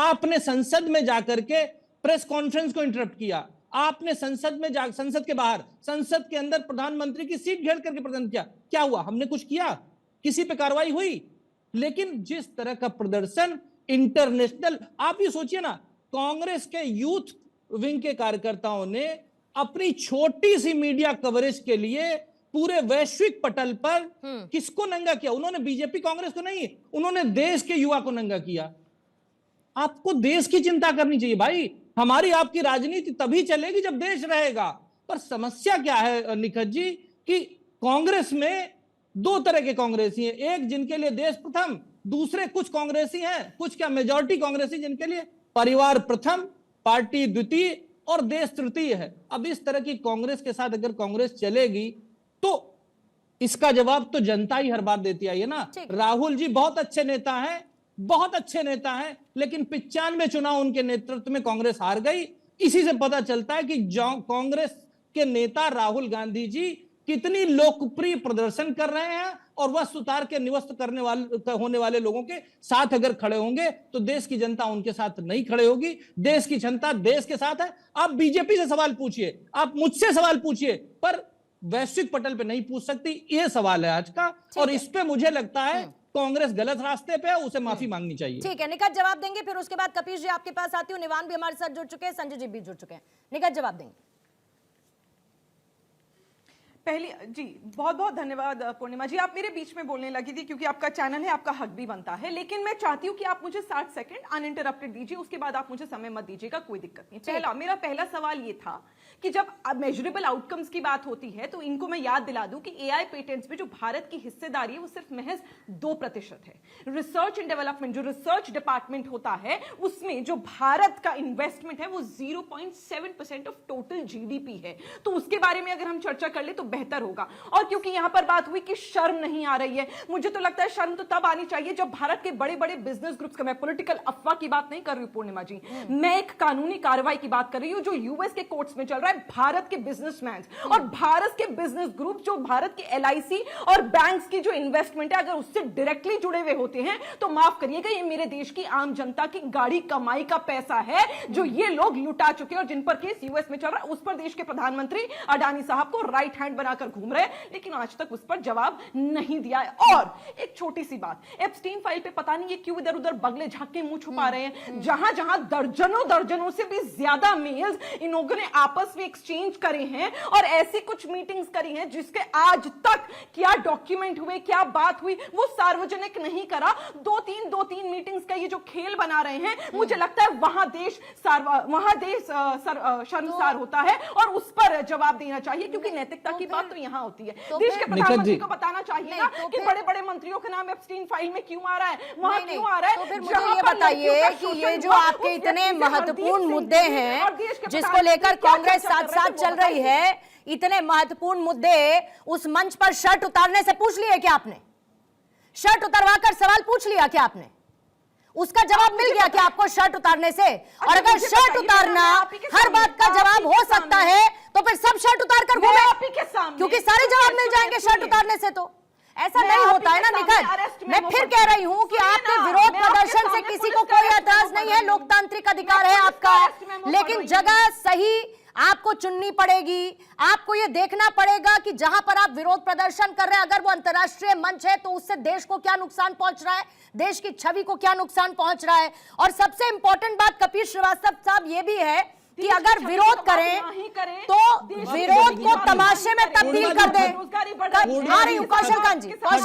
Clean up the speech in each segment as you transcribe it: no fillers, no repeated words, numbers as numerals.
आपने संसद में जाकर के प्रेस कॉन्फ्रेंस को इंटरप्ट किया, आपने संसद में संसद के बाहर, संसद के अंदर प्रधानमंत्री की सीट घेर करके प्रदर्शन किया। क्या हुआ? हमने कुछ किया? किसी पे कार्रवाई हुई? लेकिन जिस तरह का प्रदर्शन इंटरनेशनल, आप ये सोचिए ना, कांग्रेस के यूथ विंग के कार्यकर्ताओं ने अपनी छोटी सी मीडिया कवरेज के लिए पूरे वैश्विक पटल पर किसको नंगा किया? उन्होंने बीजेपी कांग्रेस को नहीं, उन्होंने देश के युवा को नंगा किया। आपको देश की चिंता करनी चाहिए भाई। हमारी आपकी राजनीति तभी चलेगी जब देश रहेगा। पर समस्या क्या है निखत जी, कि कांग्रेस में दो तरह के कांग्रेसी हैं, एक जिनके लिए देश प्रथम, दूसरे कुछ कांग्रेसी हैं, कुछ क्या मेजॉरिटी कांग्रेसी जिनके लिए परिवार प्रथम, पार्टी द्वितीय और देश तृतीय है। अब इस तरह की कांग्रेस के साथ अगर कांग्रेस चलेगी तो इसका जवाब तो जनता ही हर बार देती आई है ना। राहुल जी बहुत अच्छे नेता हैं, बहुत अच्छे नेता हैं, लेकिन 95 चुनाव उनके नेतृत्व में कांग्रेस हार गई। इसी से पता चलता है कि कांग्रेस के नेता राहुल गांधी जी कितनी लोकप्रिय प्रदर्शन कर रहे हैं, और वह सुतार के निवस्त करने वाले होने वाले लोगों के साथ अगर खड़े होंगे तो देश की जनता उनके साथ नहीं खड़े होगी। देश की जनता देश के साथ है। आप बीजेपी से सवाल पूछिए, आप मुझसे सवाल पूछिए, पर वैश्विक पटल पे नहीं पूछ सकती। यह सवाल है आज का, और इस पे मुझे लगता है कांग्रेस गलत रास्ते पे है, उसे माफी मांगनी चाहिए। ठीक है, निखत जवाब देंगे, फिर उसके बाद कपीश जी आपके पास आती हूँ। निवान भी हमारे साथ जुड़ चुके हैं, संजय जी भी जुड़ चुके हैं। निखत जवाब देंगे। पहली जी बहुत बहुत धन्यवाद पूर्णिमा जी, आप मेरे बीच में बोलने लगी थी क्योंकि आपका चैनल है, आपका हक भी बनता है, लेकिन मैं चाहती हूं कि आप मुझे 60 सेकंड अनइंटरप्टेड दीजिए, उसके बाद आप मुझे समय मत दीजिएगा, कोई दिक्कत नहीं। मेरा पहला सवाल ये था कि जब मेजरेबल आउटकम्स की बात होती है तो इनको मैं याद दिला दूं कि एआई पेटेंट्स में जो भारत की हिस्सेदारी है वो सिर्फ महज 2% है। रिसर्च एंड डेवलपमेंट जो रिसर्च डिपार्टमेंट होता है उसमें जो भारत का इन्वेस्टमेंट है वो 0.7% ऑफ टोटल जीडीपी है। तो उसके बारे में अगर हम चर्चा कर ले तो बेहतर होगा। और क्योंकि यहां पर बात हुई कि शर्म नहीं आ रही है, मुझे तो लगता है शर्म तो तब आनी चाहिए जब भारत के बड़े बड़े बिजनेस ग्रुप्स का, मैं पॉलिटिकल अफवाह की बात नहीं कर रही हूं पूर्णिमा जी, मैं एक कानूनी कार्रवाई की बात कर रही हूं जो यूएस के कोर्ट्स में चल रहा है। भारत के बिजनेसमैन और भारत के बिजनेस ग्रुप जो भारत के एलआईसी और बैंक्स की जो इन्वेस्टमेंट है अगर उससे डायरेक्टली जुड़े हुए होते हैं तो माफ करिएगा ये मेरे देश की आम जनता की गाड़ी कमाई का पैसा है जो ये लोग लुटा चुके हैं और जिन पर केस यूएस में चल रहा है। उस पर देश के प्रधानमंत्री अडानी साहब को राइट हैंड बनाकर घूम रहे हैं, लेकिन आज तक उस पर जवाब नहीं दिया है। और एक छोटी सी बात, एप्स्टीन फाइल पे पता नहीं ये क्यों इधर उधर बगले झांक के मुंह छुपा रहे हैं। जहां जहां दर्जनों से भी ज्यादा मेल्स इन लोगों ने आपस में एक्सचेंज करे हैं और ऐसी कुछ मीटिंग्स करी हैं जिसके आज तक क्या डॉक्यूमेंट हुए, क्या बात हुई, वो सार्वजनिक नहीं करा। दो तीन मीटिंग्स का ये जो खेल बना रहे हैं, मुझे लगता है वहां देश शर्मसार होता है और उस पर जवाब देना चाहिए, क्योंकि नैतिकता की बात तो यहां होती है। देश के प्रधानमंत्री को बताना चाहिए ना कि बड़े बड़े मंत्रियों के नाम एप्स्टीन फाइल में क्यों आ रहा है, वहां क्यों आ रहा है। तो फिर मुझे ये बताइए कि ये जो आपके इतने महत्वपूर्ण मुद्दे हैं जिसको लेकर कांग्रेस साथ साथ चल रही है, इतने महत्वपूर्ण मुद्दे, उस मंच पर शर्ट उतारने से पूछ लिए क्या आपने? शर्ट उतरवाकर सवाल पूछ लिया क्या आपने? उसका जवाब मिल गया क्या आपको शर्ट उतारने से? और अगर शर्ट उतारना हर बात का जवाब हो सकता है तो फिर सब शर्ट उतार कर घूमे, क्योंकि सारे जवाब मिल जाएंगे शर्ट उतारने से। तो ऐसा नहीं होता है ना निखत। मैं फिर कह रही हूं कि आपके विरोध प्रदर्शन से किसी को कोई ऐतराज नहीं है, लोकतांत्रिक अधिकार है आपका, लेकिन जगह सही आपको चुननी पड़ेगी। आपको यह देखना पड़ेगा कि जहां पर आप विरोध प्रदर्शन कर रहे हैं अगर वो अंतर्राष्ट्रीय मंच है तो उससे देश को क्या नुकसान पहुंच रहा है, देश की छवि को क्या नुकसान पहुंच रहा है। और सबसे इंपॉर्टेंट बात कपीश श्रीवास्तव साहब ये भी है कि अगर विरोध करें तो विरोध को तमाशे में तब्दील कर दें। आ रही हूं कौशल कांत जी, 30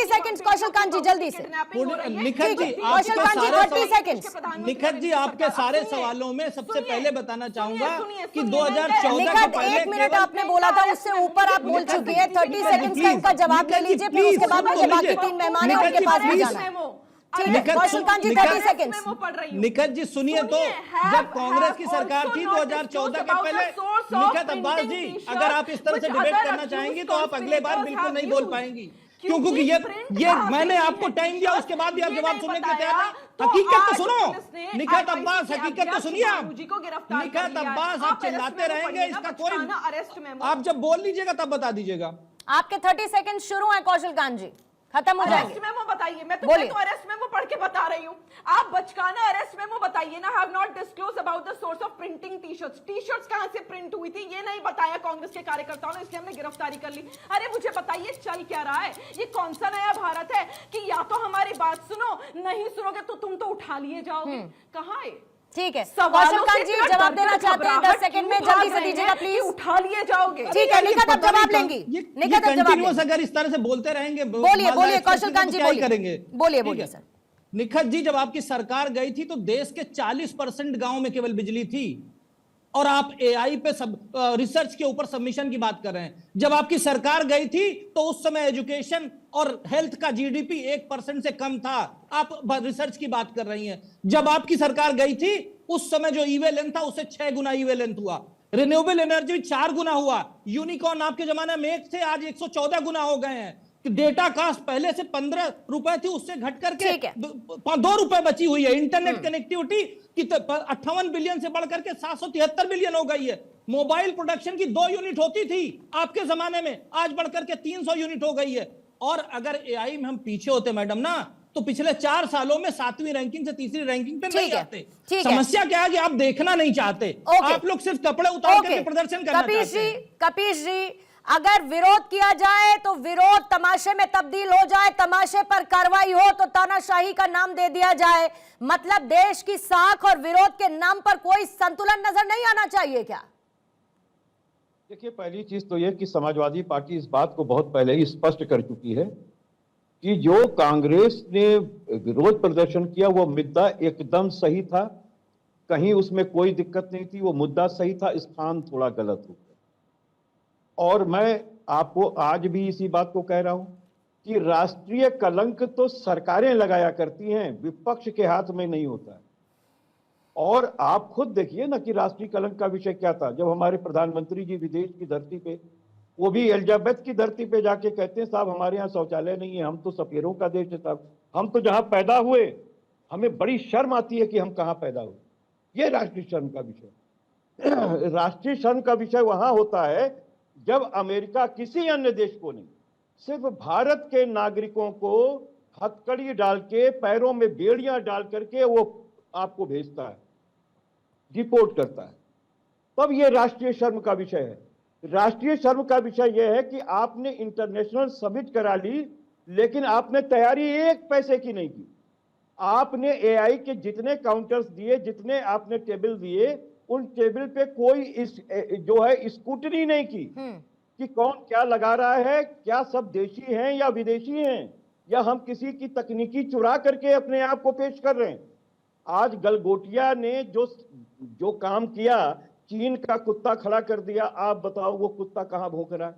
सेकंड कौशल कांत जी जल्दी से। निखत जी, कौशल कांत जी 30 सेकंड। निखत जी आपके सारे सवालों में सबसे पहले बताना चाहूंगा कि 2014 के पहले 1 मिनट आपने बोला था, उससे ऊपर आप बोल चुकी है। 30 सेकंड का इनका जवाब ले लीजिए, फिर उसके बाद मुझे बाकी 3 मेहमान हैं उनके पास भी जाना है। निखत जी सुनिए तो, जब कांग्रेस की सरकार थी 2014 के पहले, निखत अब्बास जी अगर आप इस तरह से डिबेट करना चाहेंगी तो आप अगले बार बिल्कुल नहीं बोल पाएंगी, क्योंकि ये मैंने आपको टाइम दिया, उसके बाद भी आप जवाब सुनने के तैयार नहीं। हकीकत तो सुनो निखत अब्बास, हकीकत तो सुनिए आप। निखत अब्बास आप चिल्लाते रहेंगे, इसका कोई, आप जब बोल लीजिएगा तब बता दीजिएगा। आपके 30 सेकंड शुरू है कौशल कांत जी, खत्म हो जाएंगे। अरेस्ट मेमो बताइए, मैं तो बोलिए। अरेस्ट मेमो पढ़ के बता रही हूँ। आप बचकाना अरेस्ट मेमो बताइए ना। Have not disclose about the source of printing t-shirts कहां से प्रिंट हुई थी ये नहीं बताया कांग्रेस के कार्यकर्ताओं ने, इसलिए हमने गिरफ्तारी कर ली। अरे मुझे बताइए चल क्या रहा है? ये कौन सा नया भारत है कि या तो हमारी बात सुनो, नहीं सुनोगे तो तुम तो उठा लिए जाओगे? कहां है? ठीक है, सवालों कौशल खान से जी इतना जवाब देना डर-डर चाहते हैं, 10 सेकंड में क्यों भाग जल्दी से रहे दीजिएगा हैं प्लीज। कि उठा लिए जाओगे। ठीक है, निखत अब जवाब लेंगी। निखत अब जवाब कंटिन्यूअस लेंगी। अगर इस तरह से बोलते रहेंगे बोलिए बोलिए कौशल खान जी, क्या ही बोलिए करेंगे? बोलिए ठीक बोलिए है। सर। निखत जी, जब आपकी सरकार गई थी तो देश के 40% गांव में केवल बिजली थी, और आप एआई पे सब रिसर्च के ऊपर सबमिशन की बात कर रहे हैं। जब आपकी सरकार गई थी तो उस समय एजुकेशन और हेल्थ का जीडीपी 1% से कम था, आप रिसर्च की बात कर रही हैं। जब आपकी सरकार गई थी उस समय जो ईवे लेंथ था उससे 6 गुना ईवे लेंथ हुआ, रिन्यूएबल एनर्जी 4 गुना हुआ, यूनिकॉर्न आपके जमाने में 1 थे, आज 114 गुना हो गए हैं। डेटा कास्ट पहले से 15 रुपए थी, उससे घट करके 2 रुपए बची हुई है। इंटरनेट कनेक्टिविटी की 58 बिलियन से बढ़ करके 773 बिलियन हो गई है। मोबाइल प्रोडक्शन की 2 यूनिट होती थी आपके जमाने में, आज बढ़ करके 300 यूनिट हो गई है। और अगर एआई में हम पीछे होते मैडम ना, तो पिछले 4 सालों में 7वीं रैंकिंग से 3री रैंकिंग पे नहीं आते। समस्या क्या है कि आप देखना नहीं चाहते, आप लोग सिर्फ कपड़े उतार करके प्रदर्शन करना चाहते हैं। कपीश जी, अगर विरोध किया जाए तो विरोध तमाशे में तब्दील हो जाए, तमाशे पर कार्रवाई हो तो तानाशाही का नाम दे दिया जाए, मतलब देश की साख और विरोध के नाम पर कोई संतुलन नजर नहीं आना चाहिए क्या? देखिए, पहली चीज तो यह कि समाजवादी पार्टी इस बात को बहुत पहले ही स्पष्ट कर चुकी है कि जो कांग्रेस ने विरोध प्रदर्शन किया वो मुद्दा एकदम सही था, कहीं उसमें कोई दिक्कत नहीं थी, वो मुद्दा सही था, स्थान थोड़ा गलत हो गया। और मैं आपको आज भी इसी बात को कह रहा हूं कि राष्ट्रीय कलंक तो सरकारें लगाया करती हैं, विपक्ष के हाथ में नहीं होता है। और आप खुद देखिए ना कि राष्ट्रीय कलंक का विषय क्या था। जब हमारे प्रधानमंत्री जी विदेश की धरती पे, वो भी एलिजाबेथ की धरती पे जाके कहते हैं साहब हमारे यहाँ शौचालय नहीं है, हम तो सफेरों का देश है साहब, हम तो जहां पैदा हुए हमें बड़ी शर्म आती है कि हम कहाँ पैदा हुए। ये राष्ट्रीय शर्म का विषय। राष्ट्रीय शर्म का विषय वहां होता है जब अमेरिका किसी अन्य देश को नहीं, सिर्फ भारत के नागरिकों को हथकड़ी डाल के, पैरों में बेड़ियां डाल करके वो आपको भेजता है, डिपोर्ट करता है, तब ये राष्ट्रीय शर्म का विषय है। राष्ट्रीय शर्म का विषय यह है कि आपने इंटरनेशनल समिट करा ली, लेकिन आपने तैयारी 1 पैसे की नहीं की। आपने एआई के जितने काउंटर्स दिए, जितने आपने टेबल दिए, उन टेबल पे कोई जो है स्क्रूटनी नहीं की कि कौन क्या लगा रहा है, क्या सब देशी हैं या विदेशी हैं, या हम किसी की तकनीकी चुरा करके अपने आप को पेश कर रहे हैं। आज गलगोटिया ने जो काम किया, चीन का कुत्ता खड़ा कर दिया, आप बताओ वो कुत्ता कहां भौंक रहा है?